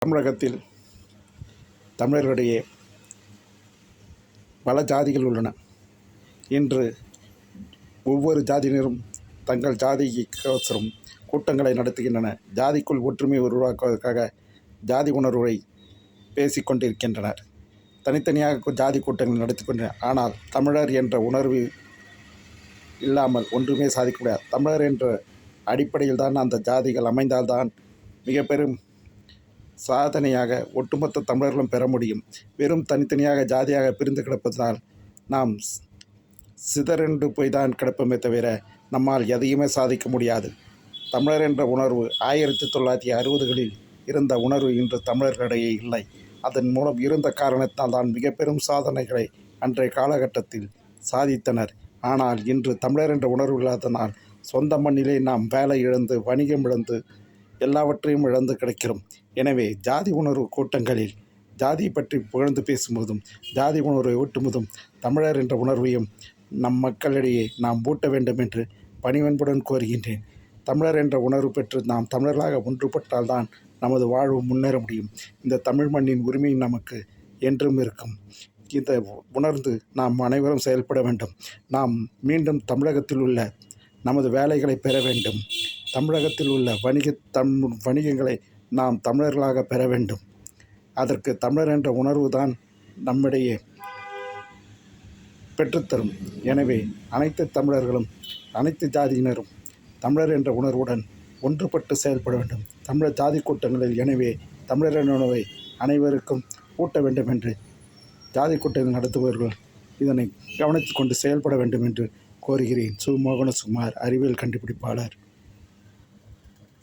தமிழகத்தில் தமிழர்களிடையே பல ஜாதிகள் உள்ளன. இன்று ஒவ்வொரு ஜாதியினரும் தங்கள் ஜாதிக்கோசரம் கூட்டங்களை நடத்துகின்றன. ஜாதிக்குள் ஒற்றுமை உருவாக்குவதற்காக ஜாதி உணர்வை பேசிக்கொண்டிருக்கின்றனர். தனித்தனியாக ஜாதி கூட்டங்கள் நடத்தி கொண்டனர். ஆனால் தமிழர் என்ற உணர்வு இல்லாமல் ஒன்றுமே சாதிக்க முடியாது. தமிழர் என்ற அடிப்படையில் தான் அந்த ஜாதிகள் அமைந்தால்தான் மிக பெரும் சாதனையாக ஒட்டுமொத்த தமிழர்களும் பெற முடியும். வெறும் தனித்தனியாக ஜாதியாக பிரிந்து கிடப்பதனால் நாம் சிதறண்டு போய் தான் கிடப்போமே தவிர நம்மால் எதையுமே சாதிக்க முடியாது. தமிழர் என்ற உணர்வு 1960களில் இருந்த உணர்வு இன்று தமிழர்களிடையே இல்லை. அதன் மூலம் இருந்த காரணத்தால் தான் மிக பெரும் சாதனைகளை அன்றைய காலகட்டத்தில் சாதித்தனர். ஆனால் இன்று தமிழர் என்ற உணர்வு இல்லாதனால் சொந்த மண்ணிலே நாம் வேலை இழந்து, வணிகம் இழந்து, எல்லாவற்றையும் இழந்து கிடைக்கிறோம். எனவே ஜாதி உணர்வு கூட்டங்களில் ஜாதியை பற்றி புகழ்ந்து பேசும்போதும், ஜாதி உணர்வை ஊட்டுவதும், தமிழர் என்ற உணர்வையும் நம் மக்களிடையே நாம் ஊட்ட வேண்டும் என்று பணிவன்புடன் கோருகின்றேன். தமிழர் என்ற உணர்வு பெற்று நாம் தமிழர்களாக ஒன்றுபட்டால்தான் நமது வாழ்வு முன்னேற முடியும். இந்த தமிழ் மண்ணின் உரிமை நமக்கு என்றும் இருக்கும். இதை உணர்ந்து நாம் அனைவரும் செயல்பட வேண்டும். நாம் மீண்டும் தமிழகத்தில் உள்ள நமது வேலைகளை பெற வேண்டும். தமிழகத்தில் உள்ள வணிகங்களை நாம் தமிழர்களாக பெற வேண்டும். அதற்கு தமிழர் என்ற உணர்வு தான் நம்மிடையே பெற்றுத்தரும். எனவே அனைத்து தமிழர்களும், அனைத்து ஜாதியினரும் தமிழர் என்ற உணர்வுடன் ஒன்றுபட்டு செயல்பட வேண்டும். தமிழர் ஜாதி கூட்டங்களில் எனவே தமிழர் உணர்வை அனைவருக்கும் ஊட்ட வேண்டும் என்று ஜாதி கூட்டங்கள் நடத்துபவர்கள் இதனை கவனித்து கொண்டு செயல்பட வேண்டும் என்று கோருகிறேன். சு. மோகனசுகுமார், அறிவியல் கண்டுபிடிப்பாளர்.